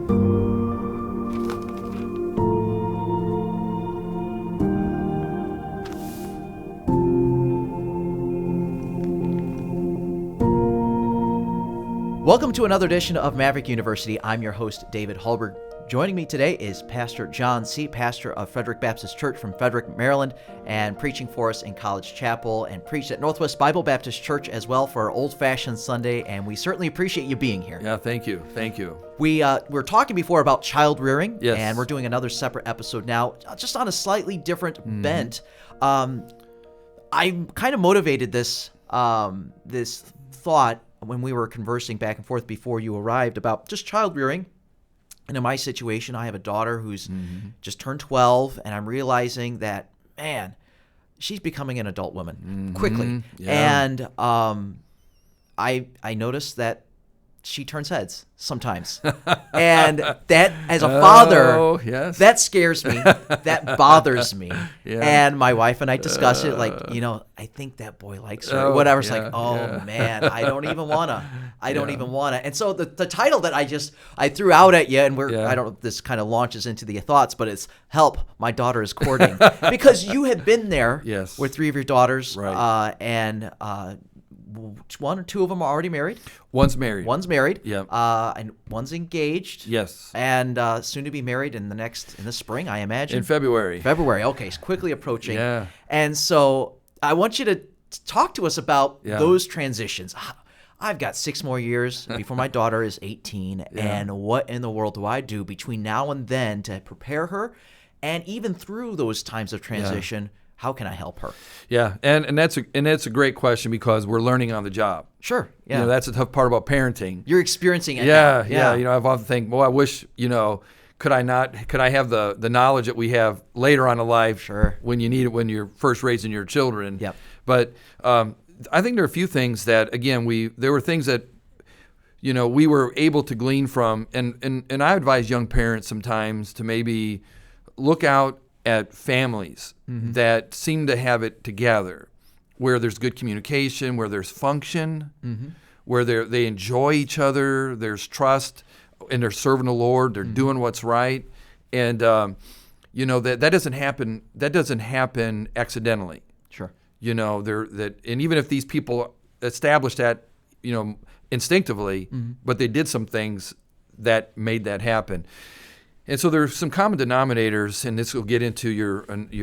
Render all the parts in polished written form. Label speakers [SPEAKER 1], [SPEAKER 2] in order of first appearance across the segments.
[SPEAKER 1] Welcome to another edition of Maverick University. I'm your host, David Hallberg. Joining me today is Pastor John Seay, pastor of Frederick Baptist Church from Frederick, Maryland, and preaching for us in College Chapel, and preached at Northwest Bible Baptist Church as well for our old-fashioned Sunday, and we certainly appreciate you being here.
[SPEAKER 2] Yeah, thank you. Thank you.
[SPEAKER 1] We were talking before about child rearing,
[SPEAKER 2] Yes.
[SPEAKER 1] and we're doing another separate episode now, just on a slightly different bent. I kind of motivated this thought when we were conversing back and forth before you arrived about just child rearing. And in my situation, I have a daughter who's just turned 12, and I'm realizing that, man, she's becoming an adult woman quickly. Yeah. And I noticed that she turns heads sometimes. And that, as a father, that scares me. That bothers me. Yeah. And my wife and I discuss it like, I think that boy likes her or whatever. It's like, man, I don't even want to. I don't even want to. And so the title that I threw out at you, and I don't know if this kind of launches into the thoughts, but it's Help, My Daughter is Courting. Because you have been there with three of your daughters. Right. And one or two of them are already married.
[SPEAKER 2] One's married.
[SPEAKER 1] Yeah. And one's engaged.
[SPEAKER 2] Yes.
[SPEAKER 1] And soon to be married in the spring, I imagine.
[SPEAKER 2] In February.
[SPEAKER 1] Okay, it's quickly approaching.
[SPEAKER 2] Yeah.
[SPEAKER 1] And so I want you to talk to us about those transitions. I've got 6 more years before my daughter is 18, and what in the world do I do between now and then to prepare her? And even through those times of transition, how can I help her? Yeah,
[SPEAKER 2] and that's a great question, because we're learning on the job.
[SPEAKER 1] Sure. Yeah.
[SPEAKER 2] That's the tough part about parenting.
[SPEAKER 1] You're experiencing it now.
[SPEAKER 2] Yeah. I've often think, I wish, could I have the knowledge that we have later on in life?
[SPEAKER 1] Sure.
[SPEAKER 2] When you need it, when you're first raising your children.
[SPEAKER 1] Yep.
[SPEAKER 2] But I think there are a few things that, again, there were things that, we were able to glean from, and I advise young parents sometimes to maybe look out at families that seem to have it together, where there's good communication, where there's function, where they enjoy each other, there's trust, and they're serving the Lord, they're doing what's right, and that doesn't happen. That doesn't happen accidentally.
[SPEAKER 1] Sure.
[SPEAKER 2] And even if these people established that, instinctively, but they did some things that made that happen. And so there's some common denominators, and this will get into your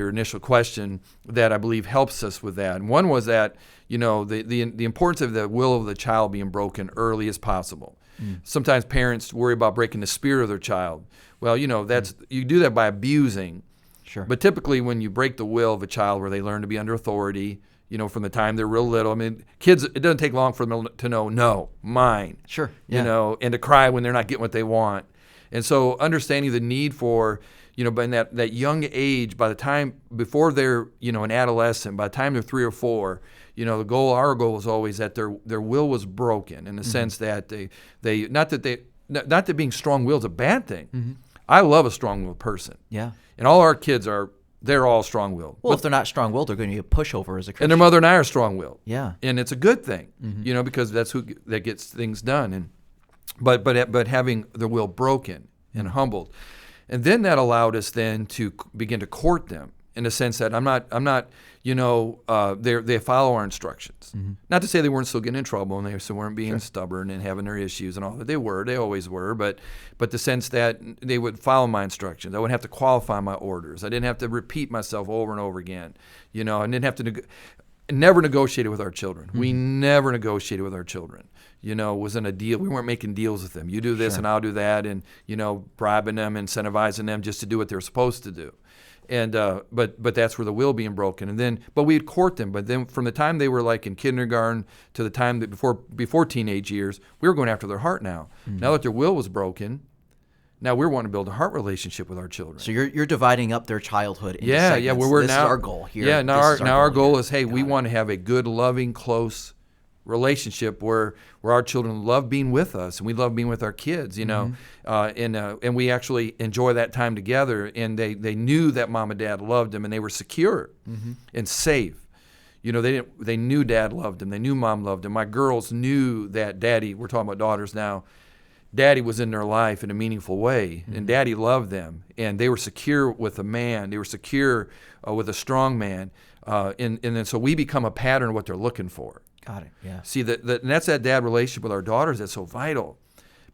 [SPEAKER 2] initial question, that I believe helps us with that. And one was that, the importance of the will of the child being broken early as possible. Sometimes parents worry about breaking the spirit of their child. Well, you do that by abusing.
[SPEAKER 1] Sure.
[SPEAKER 2] But typically when you break the will of a child, where they learn to be under authority, from the time they're real little. I mean, kids, it doesn't take long for them to know, no, mine.
[SPEAKER 1] Sure. Yeah.
[SPEAKER 2] And to cry when they're not getting what they want. And so understanding the need for, by that young age, by the time, before they're, an adolescent, by the time they're 3 or 4, our goal is always that their will was broken, in the sense that they not that being strong-willed is a bad thing. I love a strong-willed person.
[SPEAKER 1] Yeah. And
[SPEAKER 2] all our kids they're all strong-willed.
[SPEAKER 1] Well, if they're not strong-willed, they're going to be a pushover as a Christian.
[SPEAKER 2] And their mother and I are strong-willed.
[SPEAKER 1] Yeah.
[SPEAKER 2] And it's a good thing, because that's that gets things done. But having the will broken and humbled, and then that allowed us then to begin to court them, in the sense that I'm not they follow our instructions. Not to say they weren't still getting in trouble, and they still weren't being stubborn and having their issues and all that. They always were, but the sense that they would follow my instructions. I wouldn't have to qualify my orders. I didn't have to repeat myself over and over again. I didn't have to never negotiated with our children. We never negotiated with our children. It wasn't a deal. We weren't making deals with them. You do this and I'll do that, and bribing them, incentivizing them just to do what they're supposed to do. And but that's where the will being broken. And then, but we'd court them. But then from the time they were like in kindergarten to the time that before teenage years, we were going after their heart now. Now that their will was broken, now we're wanting to build a heart relationship with our children.
[SPEAKER 1] So you're dividing up their childhood into segments.
[SPEAKER 2] Yeah.
[SPEAKER 1] This is our goal here.
[SPEAKER 2] Yeah, now our goal is, hey, we want to have a good, loving, close relationship where our children love being with us, and we love being with our kids, and we actually enjoy that time together. And they knew that mom and dad loved them, and they were secure and safe. They knew dad loved them. They knew mom loved them. My girls knew that daddy, we're talking about daughters now, Daddy was in their life in a meaningful way, and Daddy loved them, and they were secure with a man. They were secure with a strong man, and then so we become a pattern of what they're looking for.
[SPEAKER 1] Got it. Yeah.
[SPEAKER 2] See, and that's that dad relationship with our daughters that's so vital,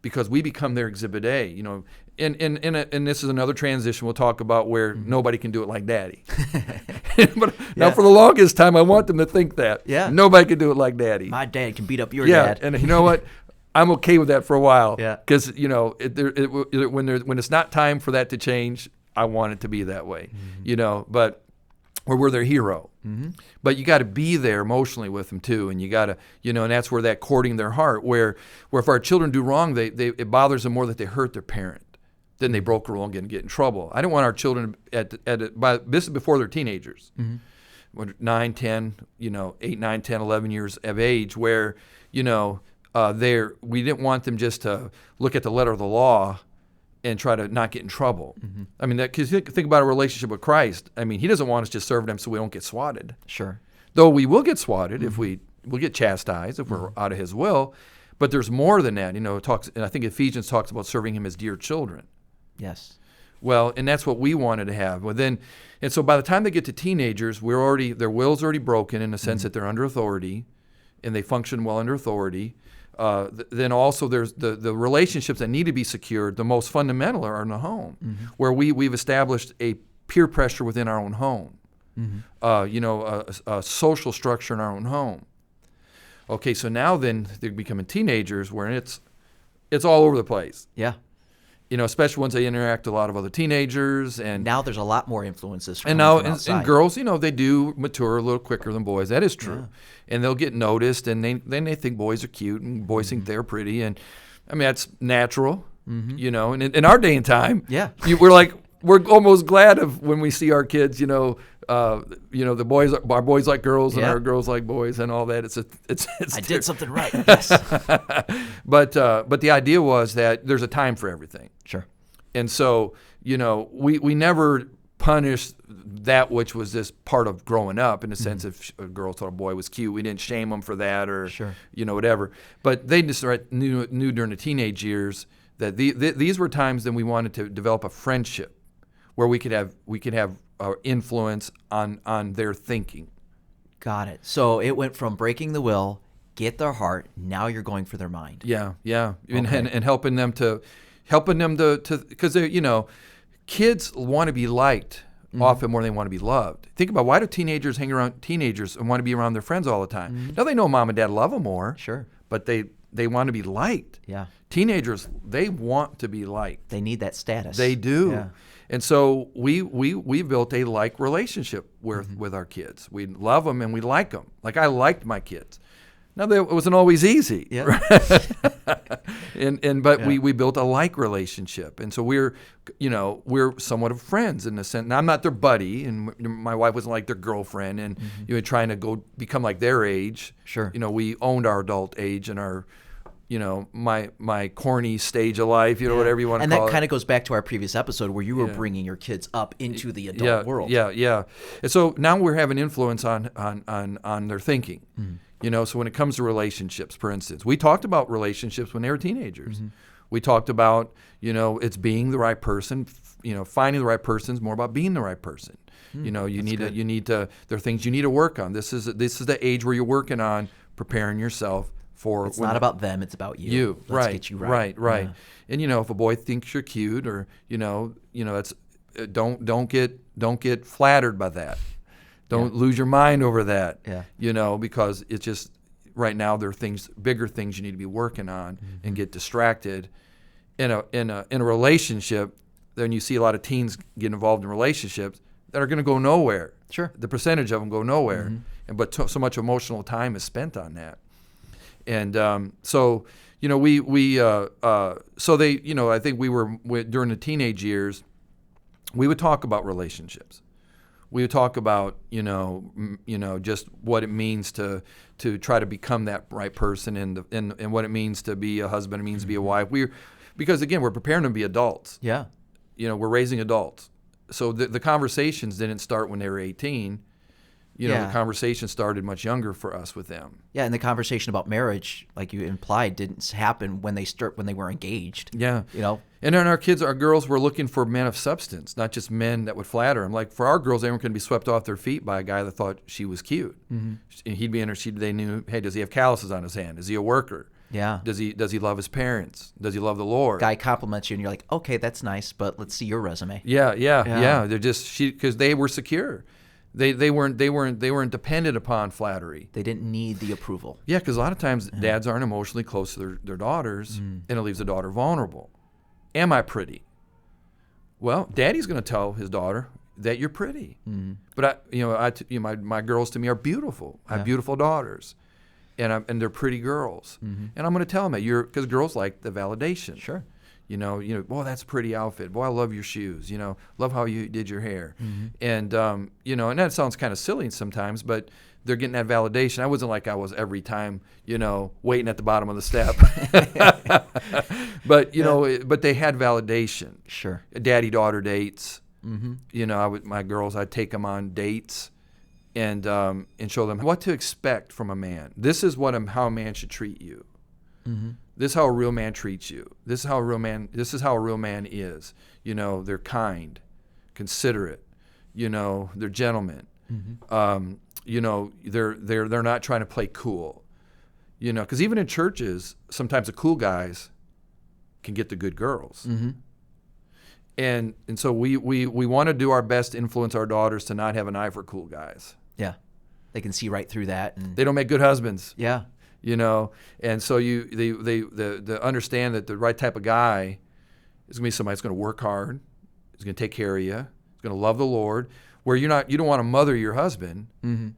[SPEAKER 2] because we become their exhibit A. You know, and this is another transition we'll talk about where nobody can do it like Daddy. But now, for the longest time, I want them to think that nobody can do it like Daddy.
[SPEAKER 1] My dad can beat up your dad.
[SPEAKER 2] And you know what? I'm okay with that for a while.
[SPEAKER 1] Yeah.
[SPEAKER 2] Because you know, when it's not time for that to change, I want it to be that way. You know, but we're their hero. But you got to be there emotionally with them too, and you got to, you know, and that's where that courting their heart, where if our children do wrong, it bothers them more that they hurt their parent than they broke a rule and get in trouble. I don't want our children this is before they're teenagers, when 9, 10, you know, 8, 9, 10, 11 years of age, where, you know, we didn't want them just to look at the letter of the law and try to not get in trouble. I mean, because think about a relationship with Christ. I mean, he doesn't want us just serving him so we don't get swatted.
[SPEAKER 1] Sure.
[SPEAKER 2] Though we will get swatted if we'll get chastised if we're out of his will. But there's more than that. You know, and I think Ephesians talks about serving him as dear children.
[SPEAKER 1] Yes.
[SPEAKER 2] Well, and that's what we wanted to have. Well, and so by the time they get to teenagers, their will's already broken in the sense that they're under authority, and they function well under authority. Then also there's the relationships that need to be secured. The most fundamental are in the home, where we've established a peer pressure within our own home. You know, a social structure in our own home. Okay, so now then they're becoming teenagers, where it's all over the place.
[SPEAKER 1] Yeah.
[SPEAKER 2] You know, especially once they interact with a lot of other teenagers, and
[SPEAKER 1] now there's a lot more influences.
[SPEAKER 2] And now, and girls, you know, they do mature a little quicker than boys. That is true, and they'll get noticed, and then they think boys are cute, and boys think they're pretty, and I mean that's natural, you know. And in our day and time, we're almost glad of when we see our kids, you know, our boys like girls and our girls like boys and all that. It's
[SPEAKER 1] I did something right. Yes.
[SPEAKER 2] But the idea was that there's a time for everything.
[SPEAKER 1] Sure.
[SPEAKER 2] And so, you know, we never punished that which was this part of growing up, in the sense if a girl thought a boy was cute, we didn't shame them for that, or you know, whatever. But they just knew during the teenage years that these were times that we wanted to develop a friendship where we could have influence on their thinking. Got it.
[SPEAKER 1] So it went from breaking the will, get their heart, now you're going for their mind.
[SPEAKER 2] Yeah. Okay. And helping them to because you know, kids want to be liked often more than they want to be loved. Think about, why do teenagers hang around teenagers and want to be around their friends all the time? Now they know mom and dad love them more.
[SPEAKER 1] Sure.
[SPEAKER 2] But they want to be liked.
[SPEAKER 1] Yeah.
[SPEAKER 2] Teenagers, they want to be liked.
[SPEAKER 1] They need that status.
[SPEAKER 2] They do.
[SPEAKER 1] Yeah.
[SPEAKER 2] And so we built a like relationship with our kids. We love them and we like them. Like I liked my kids. Now it wasn't always easy.
[SPEAKER 1] Yeah.
[SPEAKER 2] But we built a like relationship. And so we're somewhat of friends in the sense. Now I'm not their buddy, and my wife wasn't like their girlfriend, and you know, trying to go become like their age.
[SPEAKER 1] Sure.
[SPEAKER 2] You know, we owned our adult age and our, you know, my corny stage of life, you know, whatever you want to call it.
[SPEAKER 1] And that kind of goes back to our previous episode where you were bringing your kids up into the adult world.
[SPEAKER 2] Yeah. And so now we're having influence on their thinking. You know, so when it comes to relationships, for instance, we talked about relationships when they were teenagers. We talked about, you know, it's being the right person, you know, finding the right person is more about being the right person. You know, you need to, there are things you need to work on. This is the age where you're working on preparing yourself for.
[SPEAKER 1] It's not about them, it's about you. Let's get you right.
[SPEAKER 2] Right. Yeah. And you know, if a boy thinks you're cute, or you know that's don't get flattered by that. Don't lose your mind over that. Yeah. You know, because it's just right now there are bigger things you need to be working on, and get distracted. In a relationship, then you see a lot of teens get involved in relationships that are going to go nowhere.
[SPEAKER 1] Sure.
[SPEAKER 2] The percentage of them go nowhere, but so much emotional time is spent on that. And so, you know, so they, you know, I think during the teenage years, we would talk about relationships. We would talk about, you know, just what it means to try to become that right person, and what it means to be a husband, it means to be a wife. Because again, we're preparing them to be adults.
[SPEAKER 1] Yeah. You
[SPEAKER 2] know, we're raising adults. So the conversations didn't start when they were 18. The conversation started much younger for us with them.
[SPEAKER 1] Yeah, and the conversation about marriage, like you implied, didn't happen when they were engaged.
[SPEAKER 2] Yeah.
[SPEAKER 1] You know?
[SPEAKER 2] And then our girls were looking for men of substance, not just men that would flatter them. Like for our girls, they weren't going to be swept off their feet by a guy that thought she was cute. Mm-hmm. And he'd be interested. They knew, hey, does he have calluses on his hand? Is he a worker?
[SPEAKER 1] Yeah.
[SPEAKER 2] Does he love his parents? Does he love the Lord?
[SPEAKER 1] Guy compliments you, and you're like, okay, that's nice, but let's see your resume.
[SPEAKER 2] Yeah. They're just because they were secure. They weren't dependent upon flattery.
[SPEAKER 1] They didn't need the approval.
[SPEAKER 2] Yeah, because a lot of times dads aren't emotionally close to their daughters, and it leaves the daughter vulnerable. Am I pretty? Well, daddy's going to tell his daughter that you're pretty. Mm-hmm. But my girls to me are beautiful. I have beautiful daughters, and they're pretty girls. Mm-hmm. And I'm going to tell them that because girls like the validation.
[SPEAKER 1] Sure.
[SPEAKER 2] Boy, that's a pretty outfit. Boy, I love your shoes. Love how you did your hair. Mm-hmm. And and that sounds kind of silly sometimes, but they're getting that validation. I wasn't like I was every time, waiting at the bottom of the step. But but they had validation.
[SPEAKER 1] Sure.
[SPEAKER 2] Daddy-daughter dates.
[SPEAKER 1] Mm-hmm.
[SPEAKER 2] My girls, I'd take them on dates and show them what to expect from a man. This is how a man should treat you. Mm-hmm. This is how a real man treats you. This is how a real man is. They're kind, considerate. They're gentlemen. Mm-hmm. They're not trying to play cool. Because even in churches, sometimes the cool guys can get the good girls. Mm-hmm. And so we want to do our best to influence our daughters to not have an eye for cool guys.
[SPEAKER 1] Yeah, they can see right through that. And
[SPEAKER 2] they don't make good husbands.
[SPEAKER 1] Yeah.
[SPEAKER 2] And so they understand that the right type of guy is going to be somebody that's going to work hard, is going to take care of you, is going to love the Lord. Where you don't want to mother your husband, mm-hmm.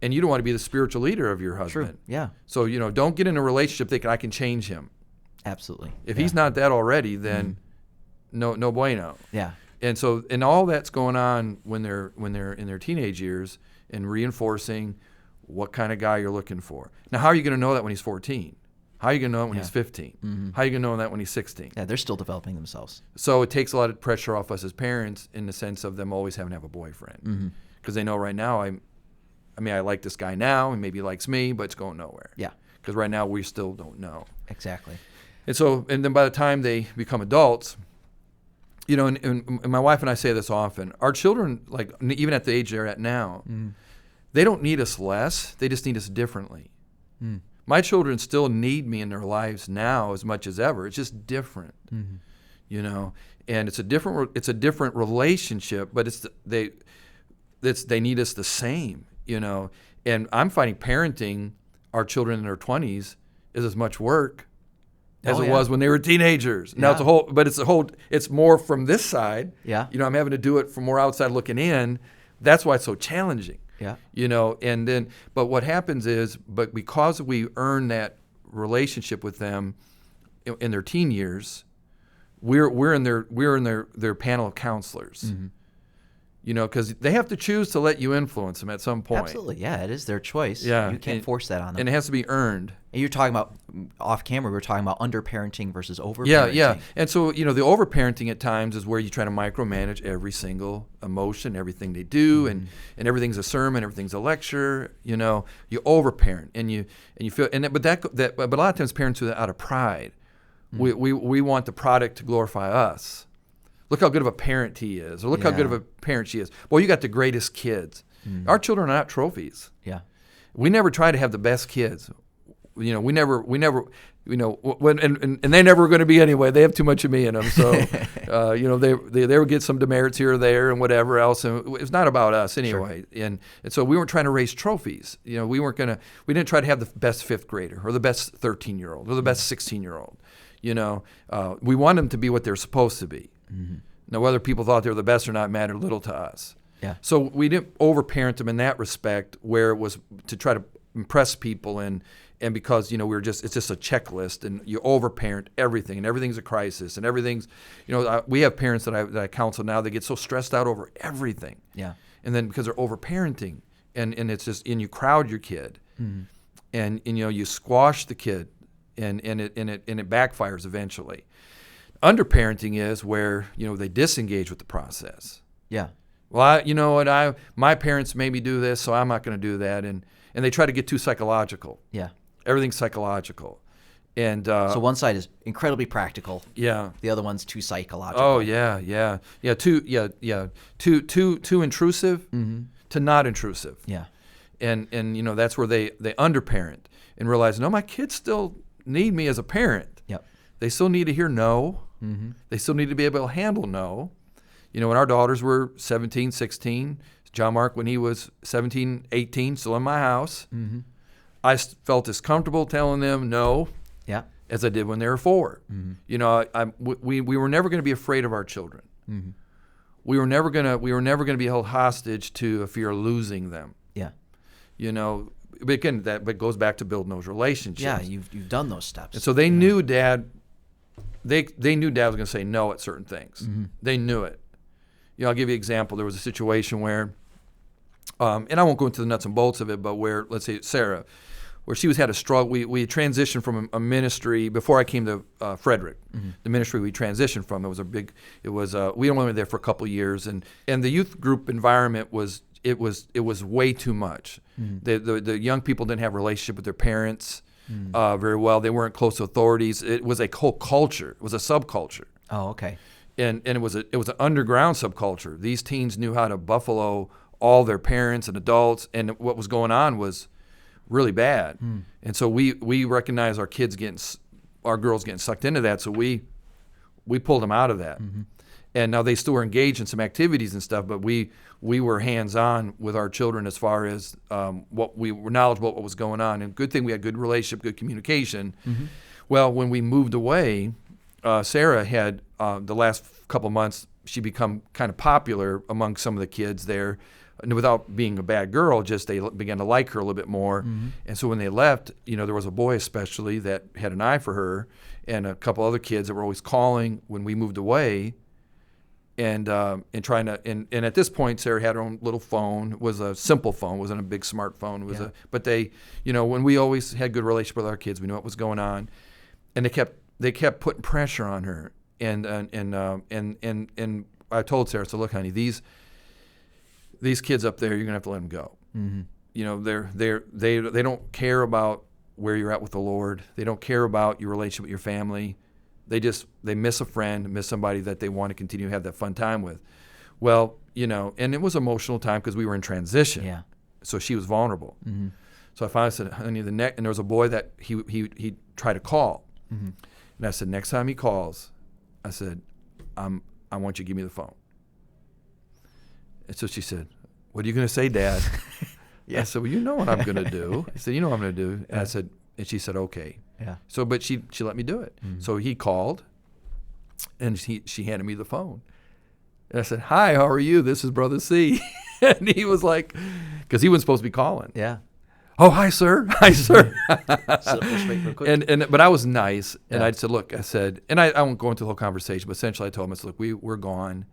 [SPEAKER 2] and you don't want to be the spiritual leader of your husband.
[SPEAKER 1] True. Yeah.
[SPEAKER 2] So don't get in a relationship thinking I can change him.
[SPEAKER 1] Absolutely.
[SPEAKER 2] If he's not that already, then no bueno.
[SPEAKER 1] Yeah.
[SPEAKER 2] And all that's going on when they're in their teenage years and reinforcing what kind of guy you're looking for. Now, how are you going to know that when he's 14? How are you going to know it when he's 15? Mm-hmm. How are you going to know that when he's 16?
[SPEAKER 1] Yeah, they're still developing themselves.
[SPEAKER 2] So it takes a lot of pressure off us as parents in the sense of them always having to have a boyfriend. Because they know right now, I like this guy now, and maybe he likes me, but it's going nowhere.
[SPEAKER 1] Yeah.
[SPEAKER 2] Because right now we still don't know.
[SPEAKER 1] Exactly.
[SPEAKER 2] And then by the time they become adults, and my wife and I say this often, our children, like even at the age they're at now, they don't need us less. They just need us differently. Mm. My children still need me in their lives now as much as ever. It's just different, and it's a different relationship, but they need us the same, And I'm finding parenting our children in their 20s is as much work as it was when they were teenagers. Now it's more from this side.
[SPEAKER 1] Yeah.
[SPEAKER 2] I'm having to do it from more outside looking in. That's why it's so challenging.
[SPEAKER 1] Yeah.
[SPEAKER 2] But what happens is, because we earn that relationship with them in their teen years, we're in their panel of counselors. Mm-hmm. Because they have to choose to let you influence them at some point.
[SPEAKER 1] Absolutely, yeah, it is their choice.
[SPEAKER 2] Yeah,
[SPEAKER 1] you can't force that on them.
[SPEAKER 2] And it has to be earned.
[SPEAKER 1] And you're talking about, off camera, we were talking about underparenting versus overparenting.
[SPEAKER 2] Yeah. And so, the overparenting at times is where you try to micromanage every single emotion, everything they do, and everything's a sermon, everything's a lecture. You overparent, and you feel, but a lot of times parents do that out of pride. We want the product to glorify us. Look how good of a parent he is, or look how good of a parent she is. Well, you got the greatest kids. Our children are not trophies.
[SPEAKER 1] Yeah.
[SPEAKER 2] We never try to have the best kids. We never, and they never were going to be anyway. They have too much of me in them. So, they would get some demerits here or there and whatever else. And it's not about us anyway. Sure. And so we weren't trying to raise trophies. We didn't try to have the best fifth grader or the best 13-year-old or the best 16-year-old. We want them to be what they're supposed to be. Mm-hmm. Now, whether people thought they were the best or not mattered little to us.
[SPEAKER 1] Yeah.
[SPEAKER 2] So we didn't overparent them in that respect, where it was to try to impress people and because it's just a checklist, and you overparent everything, and everything's a crisis, and everything's we have parents that I counsel now, they get so stressed out over everything.
[SPEAKER 1] Yeah.
[SPEAKER 2] And then because they're overparenting, and it's just, and you crowd your kid, and you squash the kid, and it backfires eventually. Underparenting is where they disengage with the process.
[SPEAKER 1] Yeah.
[SPEAKER 2] Well, you know what? My parents made me do this, so I'm not going to do that. And they try to get too psychological.
[SPEAKER 1] Yeah.
[SPEAKER 2] Everything's psychological. And
[SPEAKER 1] so one side is incredibly practical.
[SPEAKER 2] Yeah.
[SPEAKER 1] The other one's too psychological.
[SPEAKER 2] Oh yeah. Too intrusive to not intrusive.
[SPEAKER 1] Yeah.
[SPEAKER 2] And you know, that's where they underparent and realize, no, my kids still need me as a parent.
[SPEAKER 1] Yep.
[SPEAKER 2] They still need to hear no. They still need to be able to handle no. You know, when our daughters were 17, 16, John Mark, when he was 17, 18, still in my house, I felt as comfortable telling them no as I did when they were 4. You know, we were never going to be afraid of our children. We were never going to be held hostage to a fear of losing them.
[SPEAKER 1] Yeah.
[SPEAKER 2] You know, but again, that goes back to building those relationships.
[SPEAKER 1] Yeah, you've done those steps.
[SPEAKER 2] And so they knew Dad. They knew Dad was going to say no at certain things. They knew it. You know, I'll give you an example. There was a situation where, and I won't go into the nuts and bolts of it, but where, let's say Sarah, where she had a struggle. We transitioned from a ministry before I came to Frederick. The ministry we transitioned from, we only were there for a couple of years, and the youth group environment was way too much. The young people didn't have a relationship with their parents very well. They weren't close to authorities. It was a whole culture. It was a subculture.
[SPEAKER 1] Oh, okay.
[SPEAKER 2] And it was an underground subculture. These teens knew how to buffalo all their parents and adults, and what was going on was really bad. And so we recognized our girls getting sucked into that. So we pulled them out of that. And now they still were engaged in some activities and stuff, but we were hands-on with our children as far as what we were knowledgeable about what was going on. And good thing we had good relationship, good communication. Well, when we moved away, Sarah had the last couple months, she become kind of popular among some of the kids there. And without being a bad girl, just they began to like her a little bit more. And so when they left, you know, there was a boy especially that had an eye for her, and a couple other kids that were always calling when we moved away, and trying to. And at this point, Sarah had her own little phone. It was a simple phone, wasn't a big smartphone. It was but they, you know, when we always had good relationship with our kids, we knew what was going on, and they kept putting pressure on her. And I told Sarah, so look, honey, these kids up there, you're gonna have to let them go. You know, they don't care about where you're at with the Lord. They don't care about your relationship with your family. They miss a friend, miss somebody that they want to continue to have that fun time with. Well, you know, and it was an emotional time because we were in transition. Yeah. So she was vulnerable. So I finally said, honey, and there was a boy that he tried to call, and I said, next time he calls, I said, I want you to give me the phone. And so she said, what are you going to say, Dad? I said, well, you know what I'm going to do. He said, you know what I'm going to do. And I said, and she said, okay. Yeah. So, but she let me do it. So he called, and she handed me the phone. And I said, hi, how are you? This is Brother Seay. And he was like, because he wasn't supposed to be calling. Yeah. Oh, hi, sir. Hi, sir.
[SPEAKER 1] Simple, straight, real quick.
[SPEAKER 2] But I was nice, and I said, look, I said, and I won't go into the whole conversation, but essentially I told him, I said, look, we're gone.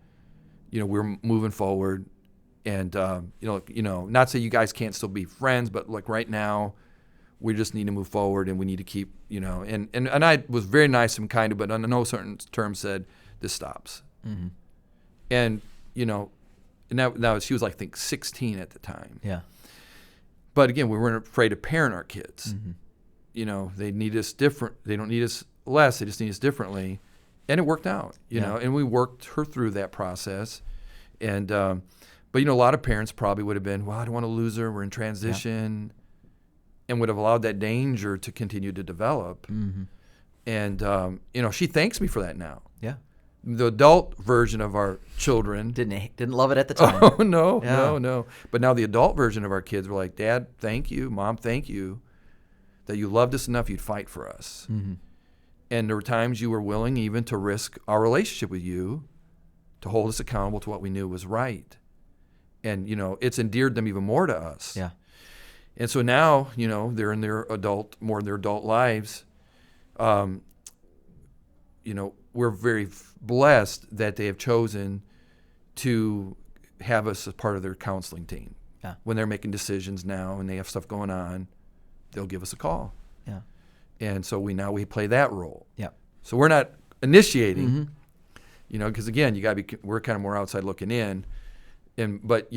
[SPEAKER 2] You know, we're moving forward. And, you know, not say you guys can't still be friends, but like right now, we just need to move forward, and we need to keep, you know, and I was very nice and kind of, but on no certain terms said, this stops. And, you know, and now she was like, I think 16 at the time. Yeah. But again, we weren't afraid to parent our kids. You know, they need us different. They don't need us less. They just need us differently. And it worked out, you know, and we worked her through that process. And, but, you know, a lot of parents probably would have been, well, I don't want to lose her. We're in transition. And would have allowed that danger to continue to develop. And, you know, she thanks me for that now. Yeah. The adult version of our children
[SPEAKER 1] didn't love it at the time.
[SPEAKER 2] Oh, no. But now the adult version of our kids were like, Dad, thank you. Mom, thank you that you loved us enough you'd fight for us. And there were times you were willing even to risk our relationship with you to hold us accountable to what we knew was right. And, you know, it's endeared them even more to us. Yeah. And so now, you know, they're in their adult lives. You know, we're very blessed that they have chosen to have us as part of their counseling team. Yeah. When they're making decisions now and they have stuff going on, they'll give us a call. Yeah. And so we play that role. Yeah. So we're not initiating, you know, because again, we're kind of more outside looking in. but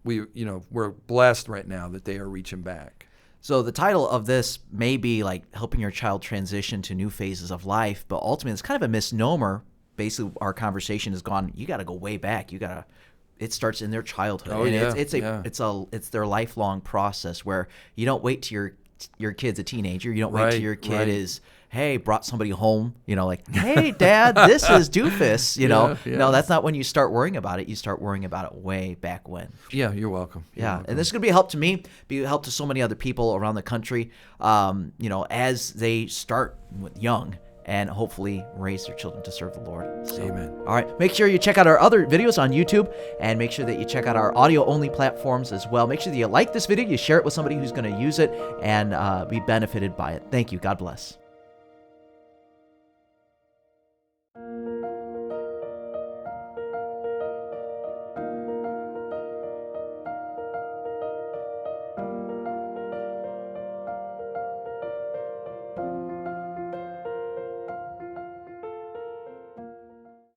[SPEAKER 2] we're blessed right now that they are reaching back.
[SPEAKER 1] So the title of this may be like helping your child transition to new phases of life, but ultimately it's kind of a misnomer. Basically, our conversation has gone, you got to go way back. It starts in their childhood.
[SPEAKER 2] Oh,
[SPEAKER 1] and
[SPEAKER 2] yeah.
[SPEAKER 1] it's their lifelong process where you don't wait till your kid's a teenager. You don't wait till your kid is, hey, brought somebody home, like, hey, Dad, this is doofus,
[SPEAKER 2] Yeah.
[SPEAKER 1] No, that's not when you start worrying about it. You start worrying about it way back when.
[SPEAKER 2] Yeah, you're welcome.
[SPEAKER 1] And this is going to be a help to me, be a help to so many other people around the country, as they start young and hopefully raise their children to serve the Lord. So,
[SPEAKER 2] Amen.
[SPEAKER 1] All right. Make sure you check out our other videos on YouTube, and make sure that you check out our audio-only platforms as well. Make sure that you like this video, you share it with somebody who's going to use it and be benefited by it. Thank you. God bless.